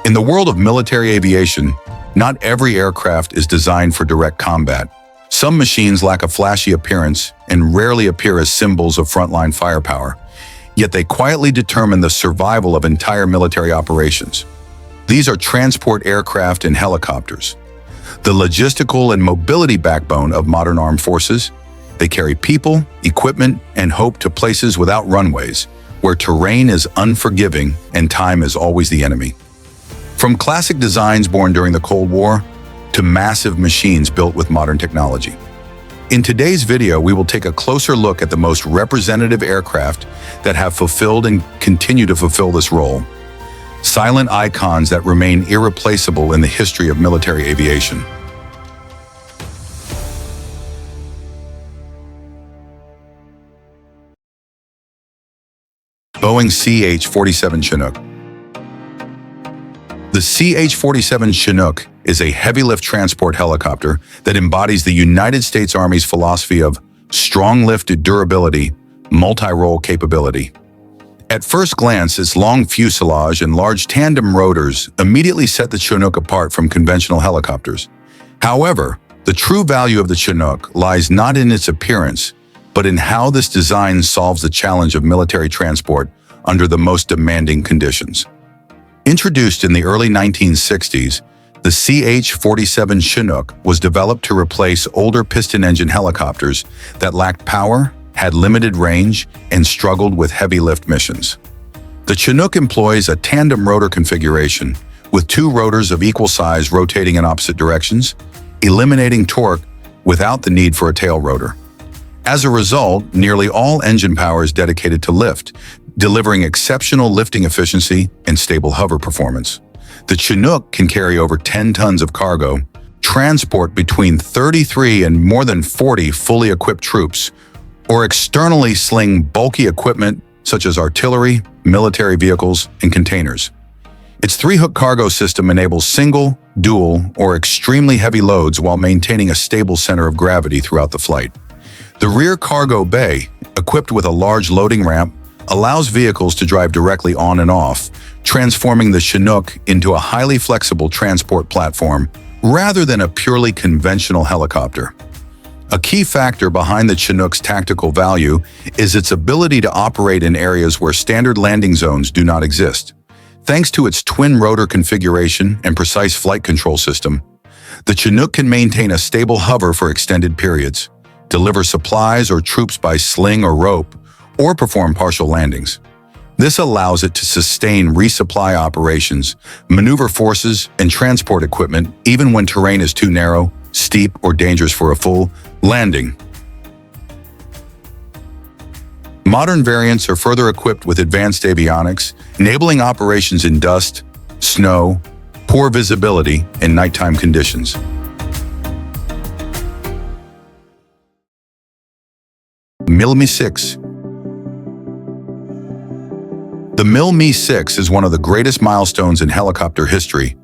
In the world of military aviation, not every aircraft is designed for direct combat. Some machines lack a flashy appearance and rarely appear as symbols of frontline firepower, yet they quietly determine the survival of entire military operations. These are transport aircraft and helicopters, the logistical and mobility backbone of modern armed forces. They carry people, equipment, and hope to places without runways, where terrain is unforgiving and time is always the enemy. From classic designs born during the Cold War to massive machines built with modern technology. In today's video, we will take a closer look at the most representative aircraft that have fulfilled and continue to fulfill this role. Silent icons that remain irreplaceable in the history of military aviation. Boeing CH-47 Chinook. The CH-47 Chinook is a heavy-lift transport helicopter that embodies the United States Army's philosophy of strong-lifted durability, multi-role capability. At first glance, its long fuselage and large tandem rotors immediately set the Chinook apart from conventional helicopters. However, the true value of the Chinook lies not in its appearance, but in how this design solves the challenge of military transport under the most demanding conditions. Introduced in the early 1960s, the CH-47 Chinook was developed to replace older piston-engine helicopters that lacked power, had limited range, and struggled with heavy-lift missions. The Chinook employs a tandem rotor configuration, with two rotors of equal size rotating in opposite directions, eliminating torque without the need for a tail rotor. As a result, nearly all engine power is dedicated to lift, delivering exceptional lifting efficiency and stable hover performance. The Chinook can carry over 10 tons of cargo, transport between 33 and more than 40 fully equipped troops, or externally sling bulky equipment such as artillery, military vehicles, and containers. Its three-hook cargo system enables single, dual, or extremely heavy loads while maintaining a stable center of gravity throughout the flight. The rear cargo bay, equipped with a large loading ramp, allows vehicles to drive directly on and off, transforming the Chinook into a highly flexible transport platform rather than a purely conventional helicopter. A key factor behind the Chinook's tactical value is its ability to operate in areas where standard landing zones do not exist. Thanks to its twin rotor configuration and precise flight control system, the Chinook can maintain a stable hover for extended periods, deliver supplies or troops by sling or rope, or perform partial landings. This allows it to sustain resupply operations, maneuver forces, and transport equipment even when terrain is too narrow, steep, or dangerous for a full landing. Modern variants are further equipped with advanced avionics, enabling operations in dust, snow, poor visibility, and nighttime conditions. Mi-6. The Mi-6 is one of the greatest milestones in helicopter history,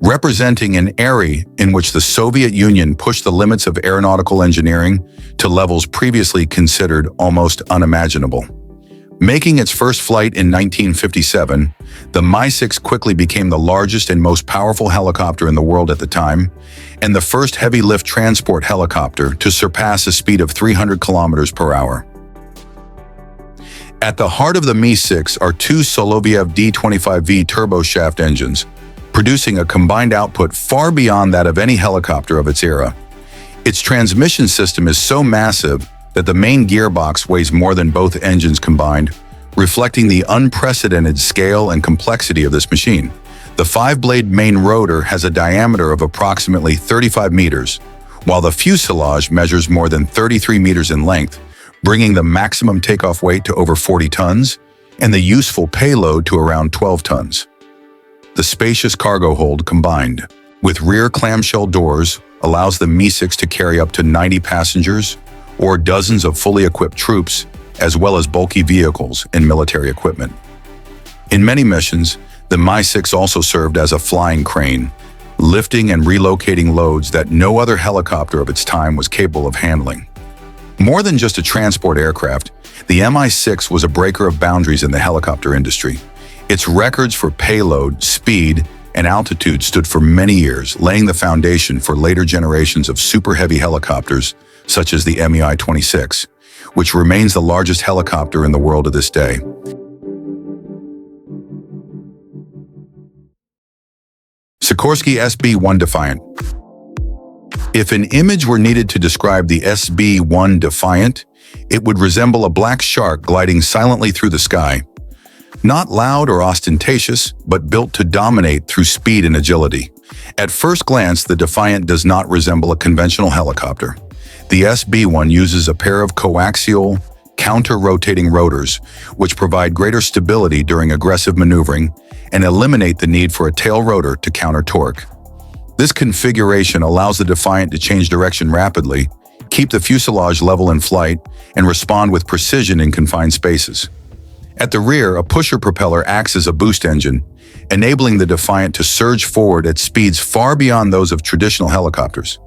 representing an era in which the Soviet Union pushed the limits of aeronautical engineering to levels previously considered almost unimaginable. Making its first flight in 1957, the Mi-6 quickly became the largest and most powerful helicopter in the world at the time, and the first heavy-lift transport helicopter to surpass a speed of 300 kilometers per hour. At the heart of the Mi-6 are two Soloviev D-25V turboshaft engines, producing a combined output far beyond that of any helicopter of its era. Its transmission system is so massive that the main gearbox weighs more than both engines combined, reflecting the unprecedented scale and complexity of this machine. The five-blade main rotor has a diameter of approximately 35 meters, while the fuselage measures more than 33 meters in length, bringing the maximum takeoff weight to over 40 tons and the useful payload to around 12 tons. The spacious cargo hold combined with rear clamshell doors allows the Mi-6 to carry up to 90 passengers or dozens of fully equipped troops, as well as bulky vehicles and military equipment. In many missions, the Mi-6 also served as a flying crane, lifting and relocating loads that no other helicopter of its time was capable of handling. More than just a transport aircraft, the Mi-6 was a breaker of boundaries in the helicopter industry. Its records for payload, speed, and altitude stood for many years, laying the foundation for later generations of super heavy helicopters, such as the MEI-26, which remains the largest helicopter in the world to this day. Sikorsky SB-1 Defiant. If an image were needed to describe the SB-1 Defiant, it would resemble a black shark gliding silently through the sky. Not loud or ostentatious, but built to dominate through speed and agility. At first glance, the Defiant does not resemble a conventional helicopter. The SB-1 uses a pair of coaxial, counter-rotating rotors, which provide greater stability during aggressive maneuvering and eliminate the need for a tail rotor to counter torque. This configuration allows the Defiant to change direction rapidly, keep the fuselage level in flight, and respond with precision in confined spaces. At the rear, a pusher propeller acts as a boost engine, enabling the Defiant to surge forward at speeds far beyond those of traditional helicopters.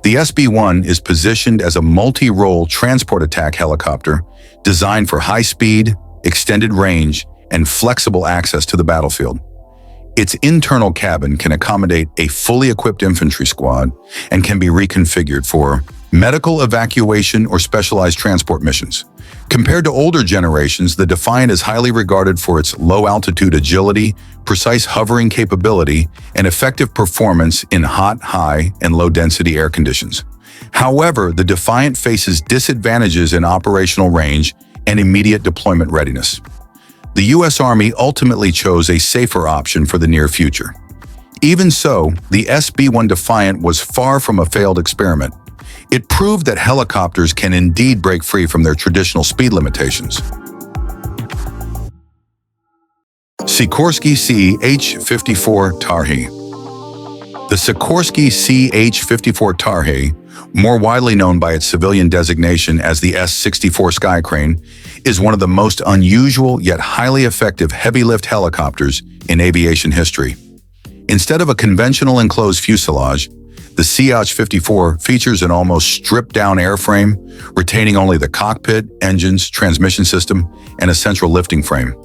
The SB-1 is positioned as a multi-role transport attack helicopter designed for high speed, extended range, and flexible access to the battlefield. Its internal cabin can accommodate a fully equipped infantry squad and can be reconfigured for medical evacuation or specialized transport missions. Compared to older generations, the Defiant is highly regarded for its low-altitude agility, precise hovering capability, and effective performance in hot, high, and low-density air conditions. However, the Defiant faces disadvantages in operational range and immediate deployment readiness. The U.S. Army ultimately chose a safer option for the near future. Even so, the SB-1 Defiant was far from a failed experiment. It proved that helicopters can indeed break free from their traditional speed limitations. Sikorsky CH-54 Tarhe. The Sikorsky CH-54 Tarhe, more widely known by its civilian designation as the S-64 Skycrane, is one of the most unusual yet highly effective heavy-lift helicopters in aviation history. Instead of a conventional enclosed fuselage, the CH-54 features an almost stripped-down airframe, retaining only the cockpit, engines, transmission system, and a central lifting frame.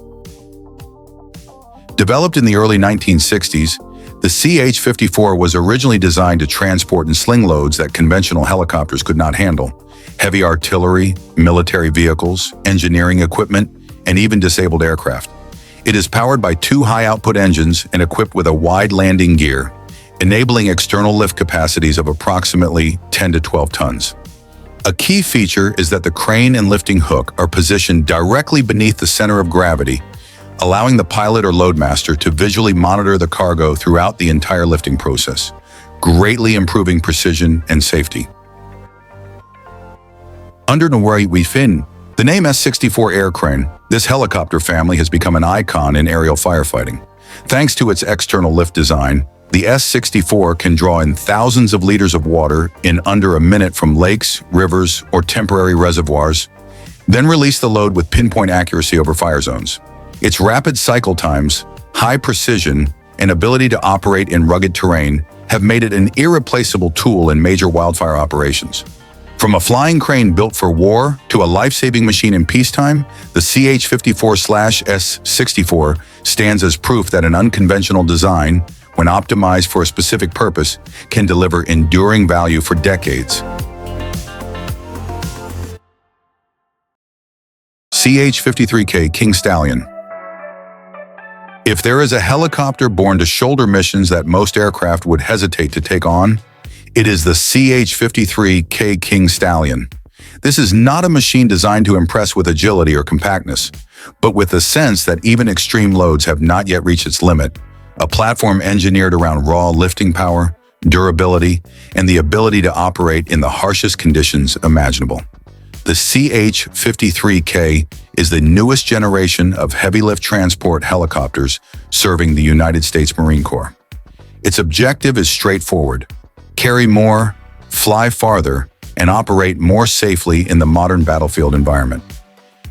Developed in the early 1960s, the CH-54 was originally designed to transport and sling loads that conventional helicopters could not handle: heavy artillery, military vehicles, engineering equipment, and even disabled aircraft. It is powered by two high-output engines and equipped with a wide landing gear, enabling external lift capacities of approximately 10 to 12 tons. A key feature is that the crane and lifting hook are positioned directly beneath the center of gravity, allowing the pilot or loadmaster to visually monitor the cargo throughout the entire lifting process, greatly improving precision and safety. Under the name S-64 air crane, this helicopter family has become an icon in aerial firefighting. Thanks to its external lift design, the S-64 can draw in thousands of liters of water in under a minute from lakes, rivers, or temporary reservoirs, then release the load with pinpoint accuracy over fire zones. Its rapid cycle times, high precision, and ability to operate in rugged terrain have made it an irreplaceable tool in major wildfire operations. From a flying crane built for war to a life-saving machine in peacetime, the CH-54/S-64 stands as proof that an unconventional design, when optimized for a specific purpose, can deliver enduring value for decades. CH-53K King Stallion. If there is a helicopter born to shoulder missions that most aircraft would hesitate to take on, it is the CH-53K King Stallion. This is not a machine designed to impress with agility or compactness, but with the sense that even extreme loads have not yet reached its limit, a platform engineered around raw lifting power, durability, and the ability to operate in the harshest conditions imaginable. The CH-53K is the newest generation of heavy-lift transport helicopters serving the United States Marine Corps. Its objective is straightforward: carry more, fly farther, and operate more safely in the modern battlefield environment.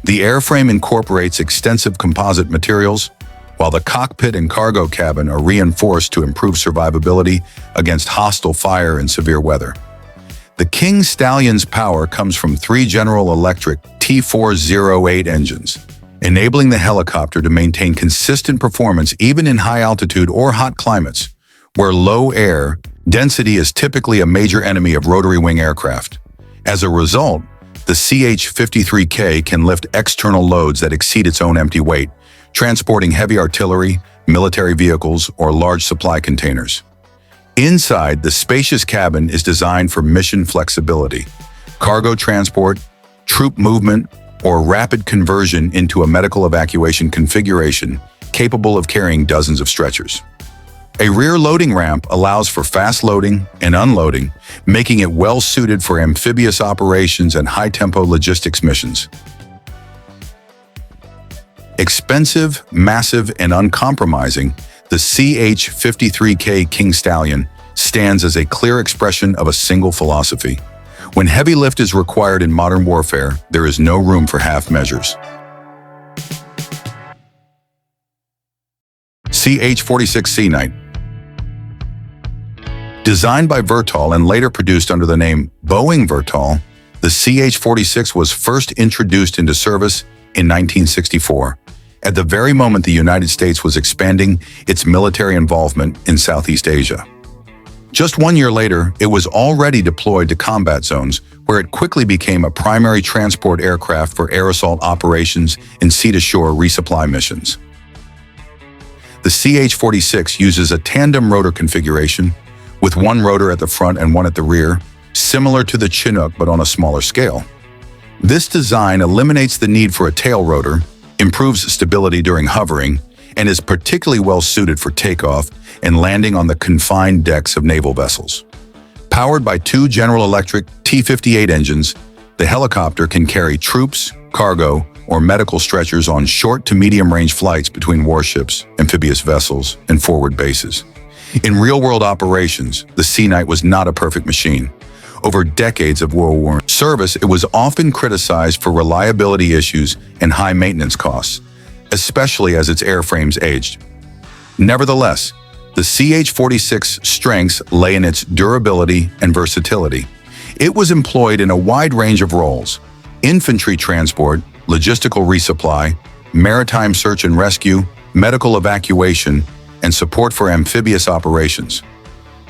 The airframe incorporates extensive composite materials, while the cockpit and cargo cabin are reinforced to improve survivability against hostile fire and severe weather. The King Stallion's power comes from three General Electric T408 engines, enabling the helicopter to maintain consistent performance even in high altitude or hot climates, where low air density is typically a major enemy of rotary wing aircraft. As a result, the CH-53K can lift external loads that exceed its own empty weight, transporting heavy artillery, military vehicles, or large supply containers. Inside, the spacious cabin is designed for mission flexibility, cargo transport, troop movement, or rapid conversion into a medical evacuation configuration capable of carrying dozens of stretchers. A rear loading ramp allows for fast loading and unloading, making it well-suited for amphibious operations and high-tempo logistics missions. Expensive, massive, and uncompromising, the CH-53K King Stallion stands as a clear expression of a single philosophy. When heavy lift is required in modern warfare, there is no room for half measures. CH-46 Sea Knight. Designed by Vertol and later produced under the name Boeing Vertol, the CH-46 was first introduced into service in 1964, at the very moment the United States was expanding its military involvement in Southeast Asia. Just 1 year later, it was already deployed to combat zones, where it quickly became a primary transport aircraft for air assault operations and sea-to-shore resupply missions. The CH-46 uses a tandem rotor configuration, with one rotor at the front and one at the rear, similar to the Chinook but on a smaller scale. This design eliminates the need for a tail rotor, improves stability during hovering, and is particularly well suited for takeoff and landing on the confined decks of naval vessels. Powered by two General Electric T-58 engines, the helicopter can carry troops, cargo, or medical stretchers on short to medium-range flights between warships, amphibious vessels, and forward bases. In real-world operations, the Sea Knight was not a perfect machine. Over decades of World War I service, it was often criticized for reliability issues and high maintenance costs, especially as its airframes aged. Nevertheless, the CH-46's strengths lay in its durability and versatility. It was employed in a wide range of roles: infantry transport, logistical resupply, maritime search and rescue, medical evacuation, and support for amphibious operations.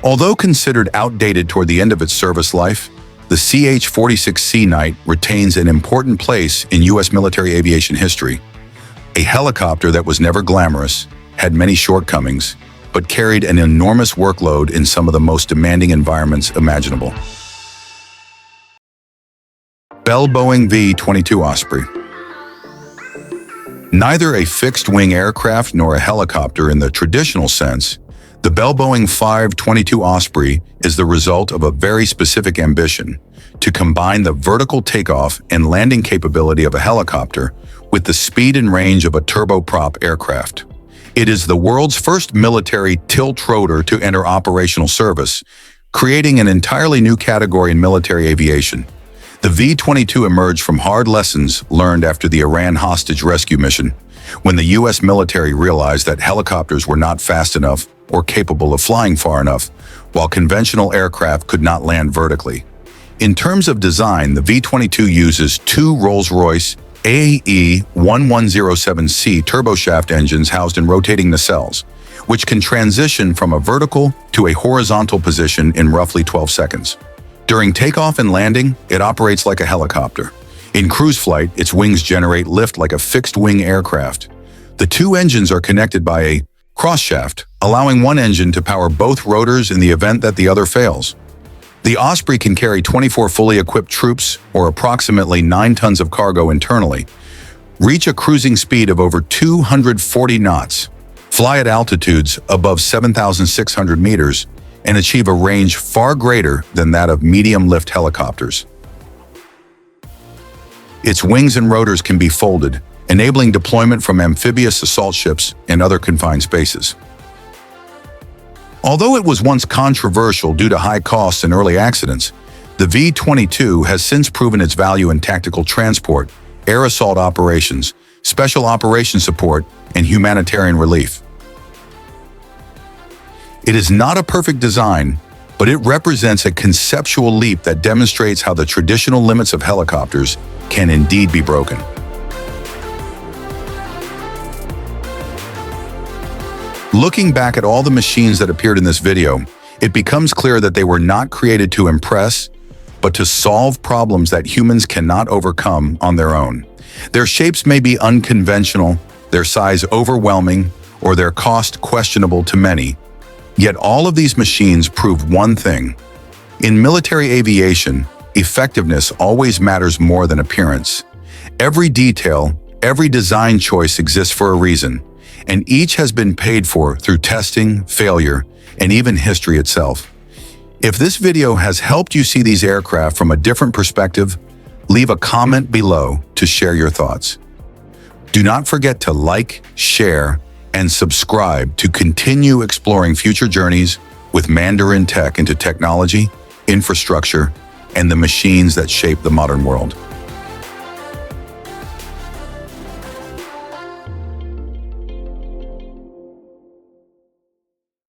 Although considered outdated toward the end of its service life, the CH-46 Sea Knight retains an important place in U.S. military aviation history. A helicopter that was never glamorous, had many shortcomings, but carried an enormous workload in some of the most demanding environments imaginable. Bell-Boeing V-22 Osprey. Neither a fixed-wing aircraft nor a helicopter in the traditional sense, the Bell-Boeing 522 Osprey is the result of a very specific ambition to combine the vertical takeoff and landing capability of a helicopter with the speed and range of a turboprop aircraft. It is the world's first military tilt rotor to enter operational service, creating an entirely new category in military aviation. The V-22 emerged from hard lessons learned after the Iran hostage rescue mission, when the U.S. military realized that helicopters were not fast enough or capable of flying far enough, while conventional aircraft could not land vertically. In terms of design, the V-22 uses two Rolls-Royce AE1107C turboshaft engines housed in rotating nacelles, which can transition from a vertical to a horizontal position in roughly 12 seconds. During takeoff and landing, it operates like a helicopter. In cruise flight, its wings generate lift like a fixed-wing aircraft. The two engines are connected by a cross-shaft, allowing one engine to power both rotors in the event that the other fails. The Osprey can carry 24 fully equipped troops, or approximately 9 tons of cargo internally, reach a cruising speed of over 240 knots, fly at altitudes above 7,600 meters, and achieve a range far greater than that of medium-lift helicopters. Its wings and rotors can be folded, enabling deployment from amphibious assault ships and other confined spaces. Although it was once controversial due to high costs and early accidents, the V-22 has since proven its value in tactical transport, air assault operations, special operations support, and humanitarian relief. It is not a perfect design, but it represents a conceptual leap that demonstrates how the traditional limits of helicopters can indeed be broken. Looking back at all the machines that appeared in this video, it becomes clear that they were not created to impress, but to solve problems that humans cannot overcome on their own. Their shapes may be unconventional, their size overwhelming, or their cost questionable to many. Yet all of these machines prove one thing. In military aviation, effectiveness always matters more than appearance. Every detail, every design choice exists for a reason, and each has been paid for through testing, failure, and even history itself. If this video has helped you see these aircraft from a different perspective, leave a comment below to share your thoughts. Do not forget to like, share, and subscribe to continue exploring future journeys with Mandarin Tech into technology, infrastructure, and the machines that shape the modern world.